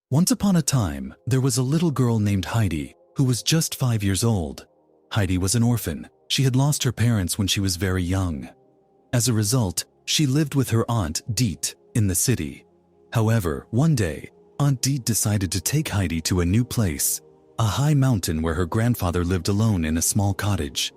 Once upon a time, there was a little girl named Heidi who was just 5 years old. Heidi was an orphan. She had lost her parents when she was very young. As a result, she lived with her aunt, Diet, in the city. However, one day, Aunt Diet decided to take Heidi to a new place, a high mountain where her grandfather lived alone in a small cottage.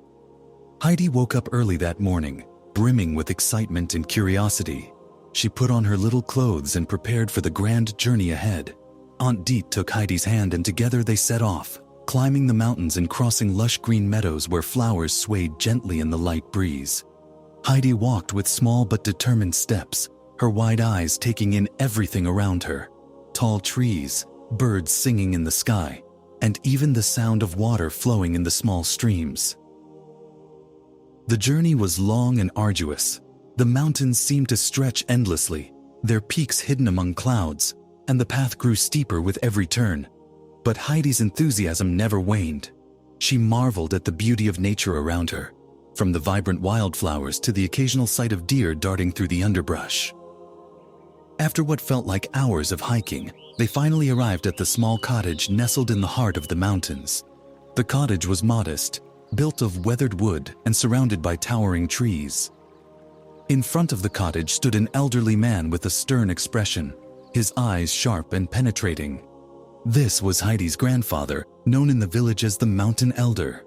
Heidi woke up early that morning, brimming with excitement and curiosity. She put on her little clothes and prepared for the grand journey ahead. Aunt Diet took Heidi's hand and together they set off, climbing the mountains and crossing lush green meadows where flowers swayed gently in the light breeze. Heidi walked with small but determined steps, her wide eyes taking in everything around her. Tall trees, birds singing in the sky, and even the sound of water flowing in the small streams. The journey was long and arduous. The mountains seemed to stretch endlessly, their peaks hidden among clouds, and the path grew steeper with every turn. But Heidi's enthusiasm never waned. She marveled at the beauty of nature around her, from the vibrant wildflowers to the occasional sight of deer darting through the underbrush. After what felt like hours of hiking, they finally arrived at the small cottage nestled in the heart of the mountains. The cottage was modest, built of weathered wood and surrounded by towering trees. In front of the cottage stood an elderly man with a stern expression, his eyes sharp and penetrating. This was Heidi's grandfather, known in the village as the Mountain Elder.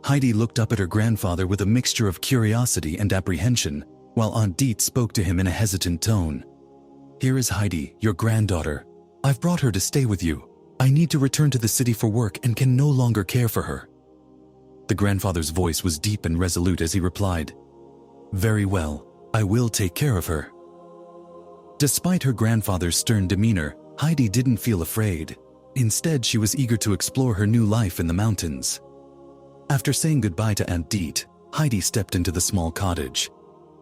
Heidi looked up at her grandfather with a mixture of curiosity and apprehension, while Aunt Diet spoke to him in a hesitant tone. "Here is Heidi, your granddaughter. I've brought her to stay with you. I need to return to the city for work and can no longer care for her." The grandfather's voice was deep and resolute as he replied, "Very well, I will take care of her." Despite her grandfather's stern demeanor, Heidi didn't feel afraid. Instead, she was eager to explore her new life in the mountains. After saying goodbye to Aunt Diet, Heidi stepped into the small cottage.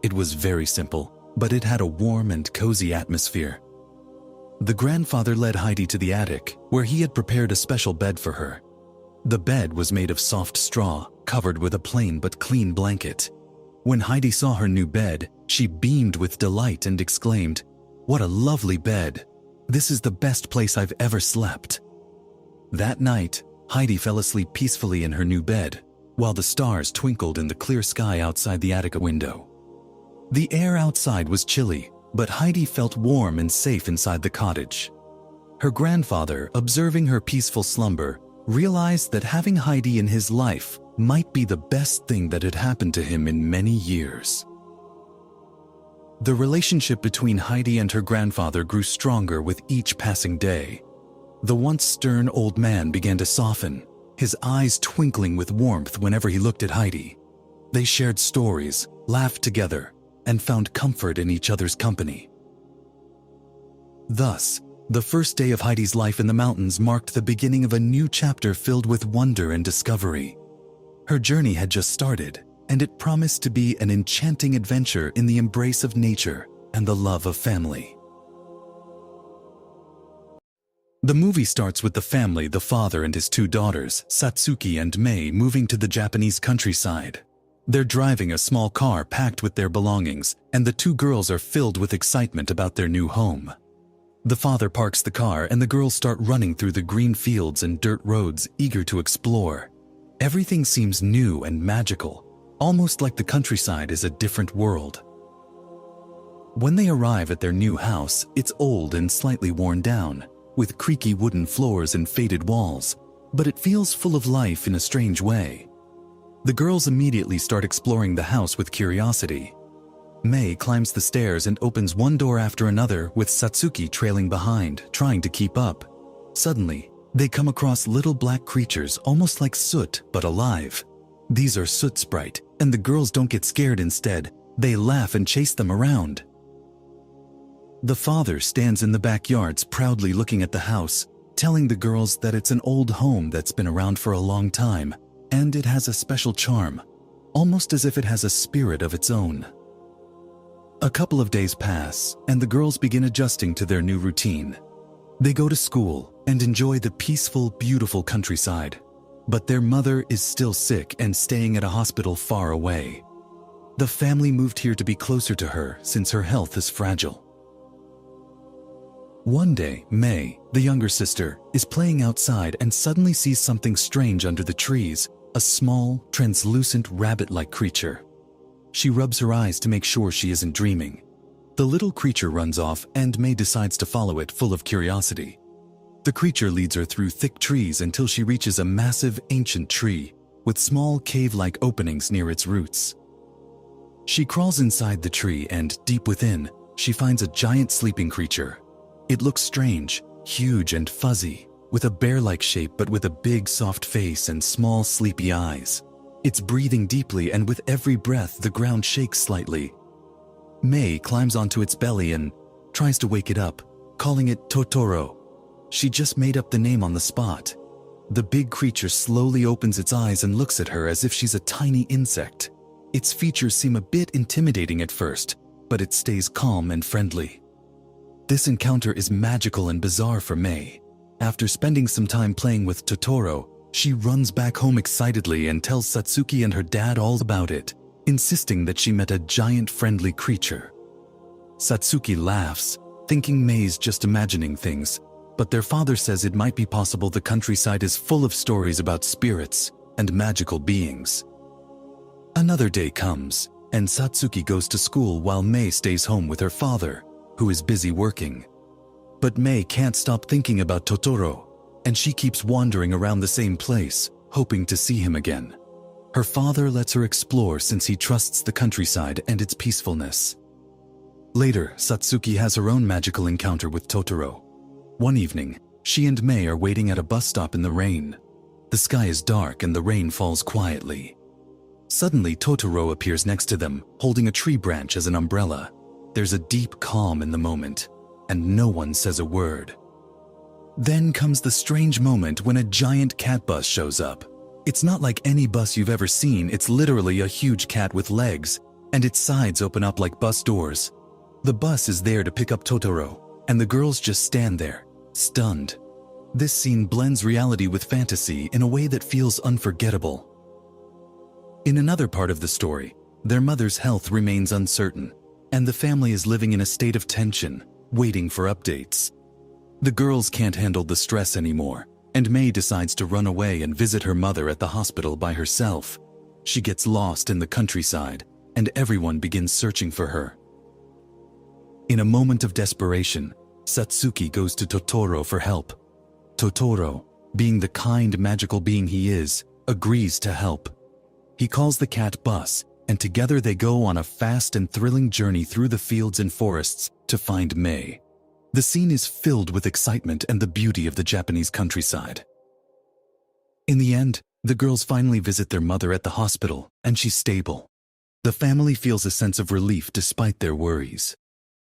It was very simple, but it had a warm and cozy atmosphere. The grandfather led Heidi to the attic, where he had prepared a special bed for her. The bed was made of soft straw, covered with a plain but clean blanket. When Heidi saw her new bed, she beamed with delight and exclaimed, "What a lovely bed! This is the best place I've ever slept." That night, Heidi fell asleep peacefully in her new bed, while the stars twinkled in the clear sky outside the attic window. The air outside was chilly, but Heidi felt warm and safe inside the cottage. Her grandfather, observing her peaceful slumber, realized that having Heidi in his life might be the best thing that had happened to him in many years. The relationship between Heidi and her grandfather grew stronger with each passing day. The once stern old man began to soften, his eyes twinkling with warmth whenever he looked at Heidi. They shared stories, laughed together, and found comfort in each other's company. Thus, the first day of Heidi's life in the mountains marked the beginning of a new chapter filled with wonder and discovery. Her journey had just started, and it promised to be an enchanting adventure in the embrace of nature and the love of family. The movie starts with the family, the father and his two daughters, Satsuki and Mei, moving to the Japanese countryside. They're driving a small car packed with their belongings, and the two girls are filled with excitement about their new home. The father parks the car and the girls start running through the green fields and dirt roads, eager to explore. Everything seems new and magical, almost like the countryside is a different world. When they arrive at their new house, it's old and slightly worn down, with creaky wooden floors and faded walls, but it feels full of life in a strange way. The girls immediately start exploring the house with curiosity. Mei climbs the stairs and opens one door after another, with Satsuki trailing behind, trying to keep up. Suddenly, they come across little black creatures almost like soot but alive. These are soot sprite, and the girls don't get scared. Instead, they laugh and chase them around. The father stands in the backyards proudly looking at the house, telling the girls that it's an old home that's been around for a long time, and it has a special charm, almost as if it has a spirit of its own. A couple of days pass, and the girls begin adjusting to their new routine. They go to school and enjoy the peaceful, beautiful countryside. But their mother is still sick and staying at a hospital far away. The family moved here to be closer to her since her health is fragile. One day, Mei, the younger sister, is playing outside and suddenly sees something strange under the trees, a small, translucent rabbit-like creature. She rubs her eyes to make sure she isn't dreaming. The little creature runs off and Mei decides to follow it, full of curiosity. The creature leads her through thick trees until she reaches a massive, ancient tree with small cave-like openings near its roots. She crawls inside the tree and, deep within, she finds a giant sleeping creature. It looks strange, huge and fuzzy, with a bear-like shape but with a big soft face and small sleepy eyes. It's breathing deeply and with every breath the ground shakes slightly. Mei climbs onto its belly and tries to wake it up, calling it Totoro. She just made up the name on the spot. The big creature slowly opens its eyes and looks at her as if she's a tiny insect. Its features seem a bit intimidating at first, but it stays calm and friendly. This encounter is magical and bizarre for Mei. After spending some time playing with Totoro, she runs back home excitedly and tells Satsuki and her dad all about it, insisting that she met a giant friendly creature. Satsuki laughs, thinking Mei's just imagining things, but their father says it might be possible the countryside is full of stories about spirits and magical beings. Another day comes, and Satsuki goes to school while Mei stays home with her father, who is busy working. But Mei can't stop thinking about Totoro, and she keeps wandering around the same place, hoping to see him again. Her father lets her explore since he trusts the countryside and its peacefulness. Later, Satsuki has her own magical encounter with Totoro. One evening, she and Mei are waiting at a bus stop in the rain. The sky is dark and the rain falls quietly. Suddenly, Totoro appears next to them, holding a tree branch as an umbrella. There's a deep calm in the moment, and no one says a word. Then comes the strange moment when a giant cat bus shows up. It's not like any bus you've ever seen, it's literally a huge cat with legs, and its sides open up like bus doors. The bus is there to pick up Totoro, and the girls just stand there, stunned. This scene blends reality with fantasy in a way that feels unforgettable. In another part of the story, their mother's health remains uncertain, and the family is living in a state of tension, waiting for updates. The girls can't handle the stress anymore, and Mei decides to run away and visit her mother at the hospital by herself. She gets lost in the countryside, and everyone begins searching for her. In a moment of desperation, Satsuki goes to Totoro for help. Totoro, being the kind, magical being he is, agrees to help. He calls the cat bus, and together they go on a fast and thrilling journey through the fields and forests to find Mei. The scene is filled with excitement and the beauty of the Japanese countryside. In the end, the girls finally visit their mother at the hospital, and she's stable. The family feels a sense of relief despite their worries.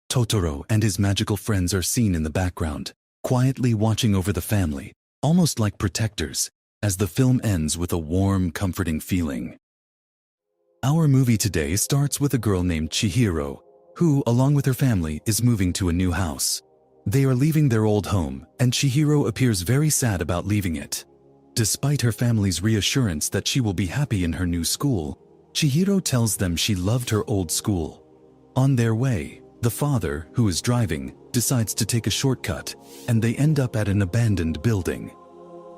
Totoro and his magical friends are seen in the background, quietly watching over the family, almost like protectors, as the film ends with a warm, comforting feeling. Our movie today starts with a girl named Chihiro, who, along with her family, is moving to a new house. They are leaving their old home, and Chihiro appears very sad about leaving it. Despite her family's reassurance that she will be happy in her new school, Chihiro tells them she loved her old school. On their way, the father, who is driving, decides to take a shortcut, and they end up at an abandoned building.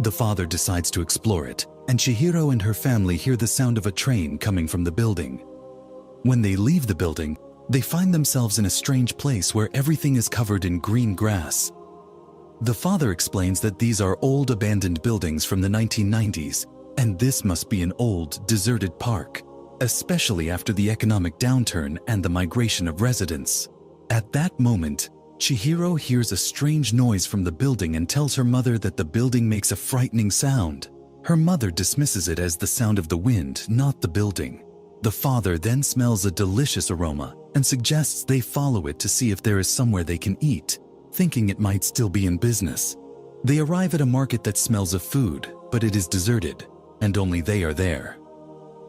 The father decides to explore it, and Chihiro and her family hear the sound of a train coming from the building. When they leave the building, they find themselves in a strange place where everything is covered in green grass. The father explains that these are old abandoned buildings from the 1990s, and this must be an old, deserted park, especially after the economic downturn and the migration of residents. At that moment, Chihiro hears a strange noise from the building and tells her mother that the building makes a frightening sound. Her mother dismisses it as the sound of the wind, not the building. The father then smells a delicious aroma and suggests they follow it to see if there is somewhere they can eat, thinking it might still be in business. They arrive at a market that smells of food, but it is deserted, and only they are there.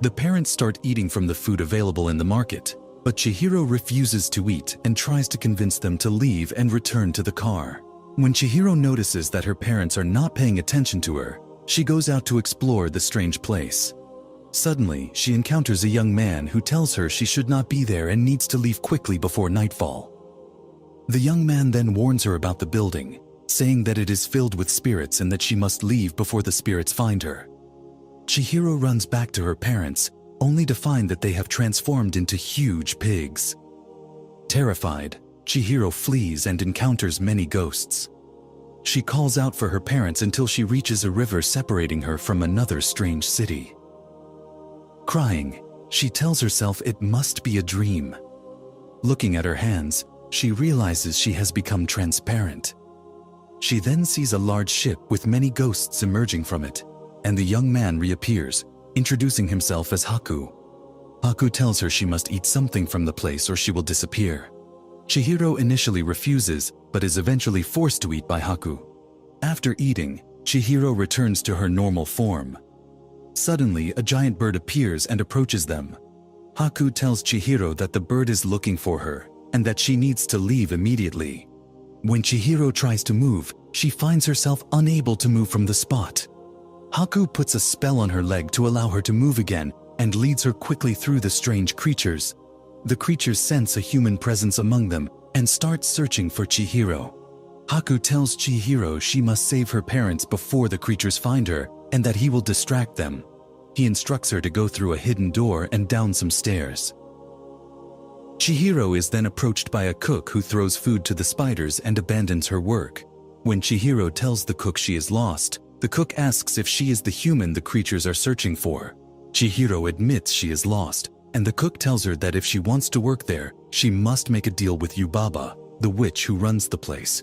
The parents start eating from the food available in the market, but Chihiro refuses to eat and tries to convince them to leave and return to the car. When Chihiro notices that her parents are not paying attention to her, she goes out to explore the strange place. Suddenly, she encounters a young man who tells her she should not be there and needs to leave quickly before nightfall. The young man then warns her about the building, saying that it is filled with spirits and that she must leave before the spirits find her. Chihiro runs back to her parents, only to find that they have transformed into huge pigs. Terrified, Chihiro flees and encounters many ghosts. She calls out for her parents until she reaches a river separating her from another strange city. Crying, she tells herself it must be a dream. Looking at her hands, she realizes she has become transparent. She then sees a large ship with many ghosts emerging from it, and the young man reappears, introducing himself as Haku. Haku tells her she must eat something from the place or she will disappear. Chihiro initially refuses, but is eventually forced to eat by Haku. After eating, Chihiro returns to her normal form. Suddenly, a giant bird appears and approaches them. Haku tells Chihiro that the bird is looking for her, and that she needs to leave immediately. When Chihiro tries to move, she finds herself unable to move from the spot. Haku puts a spell on her leg to allow her to move again and leads her quickly through the strange creatures. The creatures sense a human presence among them and start searching for Chihiro. Haku tells Chihiro she must save her parents before the creatures find her and that he will distract them. He instructs her to go through a hidden door and down some stairs. Chihiro is then approached by a cook who throws food to the spiders and abandons her work. When Chihiro tells the cook she is lost, the cook asks if she is the human the creatures are searching for. Chihiro admits she is lost, and the cook tells her that if she wants to work there, she must make a deal with Yubaba, the witch who runs the place.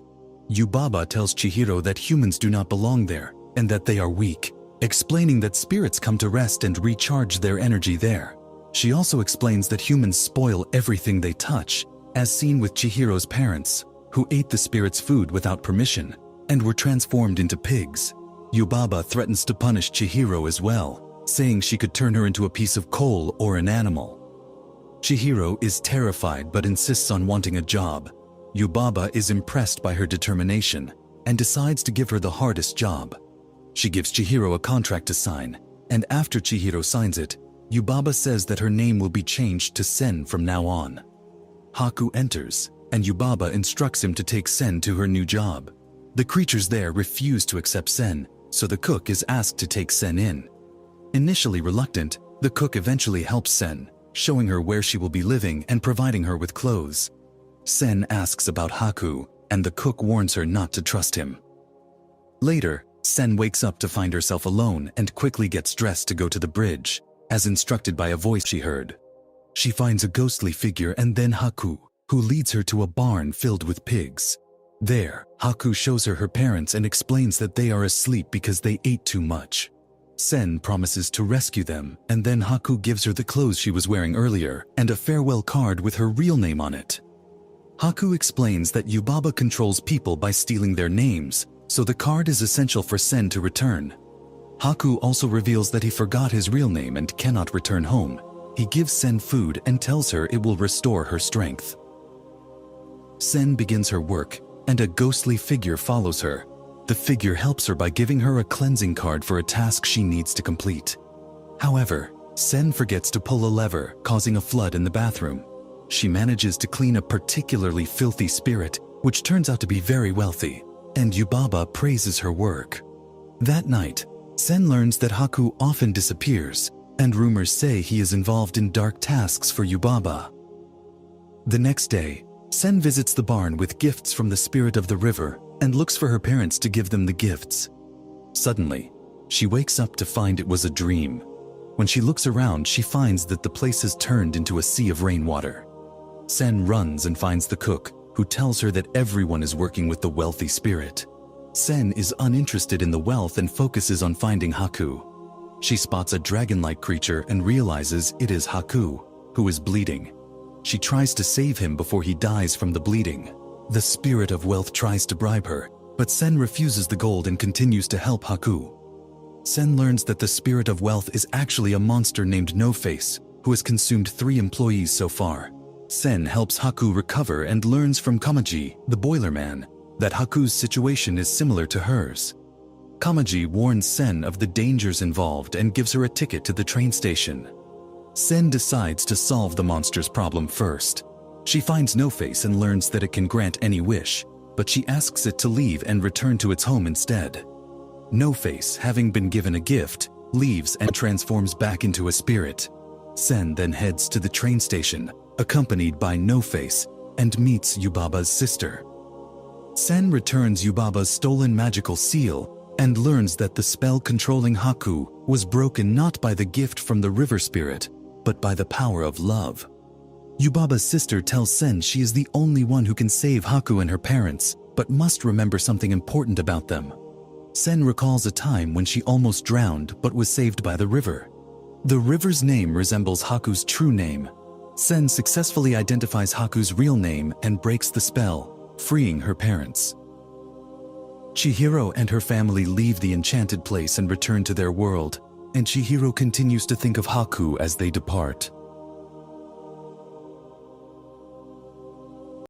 Yubaba tells Chihiro that humans do not belong there, and that they are weak, explaining that spirits come to rest and recharge their energy there. She also explains that humans spoil everything they touch, as seen with Chihiro's parents, who ate the spirit's food without permission, and were transformed into pigs. Yubaba threatens to punish Chihiro as well, saying she could turn her into a piece of coal or an animal. Chihiro is terrified but insists on wanting a job. Yubaba is impressed by her determination and decides to give her the hardest job. She gives Chihiro a contract to sign, and after Chihiro signs it, Yubaba says that her name will be changed to Sen from now on. Haku enters, and Yubaba instructs him to take Sen to her new job. The creatures there refuse to accept Sen, so the cook is asked to take Sen in. Initially reluctant, the cook eventually helps Sen, showing her where she will be living and providing her with clothes. Sen asks about Haku, and the cook warns her not to trust him. Later, Sen wakes up to find herself alone and quickly gets dressed to go to the bridge, as instructed by a voice she heard. She finds a ghostly figure and then Haku, who leads her to a barn filled with pigs. There, Haku shows her her parents and explains that they are asleep because they ate too much. Sen promises to rescue them, and then Haku gives her the clothes she was wearing earlier and a farewell card with her real name on it. Haku explains that Yubaba controls people by stealing their names, so the card is essential for Sen to return. Haku also reveals that he forgot his real name and cannot return home. He gives Sen food and tells her it will restore her strength. Sen begins her work, and a ghostly figure follows her. The figure helps her by giving her a cleansing card for a task she needs to complete. However, Sen forgets to pull a lever, causing a flood in the bathroom. She manages to clean a particularly filthy spirit, which turns out to be very wealthy, and Yubaba praises her work. That night, Sen learns that Haku often disappears, and rumors say he is involved in dark tasks for Yubaba. The next day, Sen visits the barn with gifts from the spirit of the river and looks for her parents to give them the gifts. Suddenly, she wakes up to find it was a dream. When she looks around, she finds that the place has turned into a sea of rainwater. Sen runs and finds the cook, who tells her that everyone is working with the wealthy spirit. Sen is uninterested in the wealth and focuses on finding Haku. She spots a dragon-like creature and realizes it is Haku, who is bleeding. She tries to save him before he dies from the bleeding. The spirit of wealth tries to bribe her, but Sen refuses the gold and continues to help Haku. Sen learns that the spirit of wealth is actually a monster named No-Face, who has consumed 3 employees so far. Sen helps Haku recover and learns from Kamaji, the boiler man, that Haku's situation is similar to hers. Kamaji warns Sen of the dangers involved and gives her a ticket to the train station. Sen decides to solve the monster's problem first. She finds No Face and learns that it can grant any wish, but she asks it to leave and return to its home instead. No Face, having been given a gift, leaves and transforms back into a spirit. Sen then heads to the train station, accompanied by No Face, and meets Yubaba's sister. Sen returns Yubaba's stolen magical seal and learns that the spell controlling Haku was broken not by the gift from the river spirit, but by the power of love. Yubaba's sister tells Sen she is the only one who can save Haku and her parents, but must remember something important about them. Sen recalls a time when she almost drowned but was saved by the river. The river's name resembles Haku's true name. Sen successfully identifies Haku's real name and breaks the spell, freeing her parents. Chihiro and her family leave the enchanted place and return to their world, and Chihiro continues to think of Haku as they depart.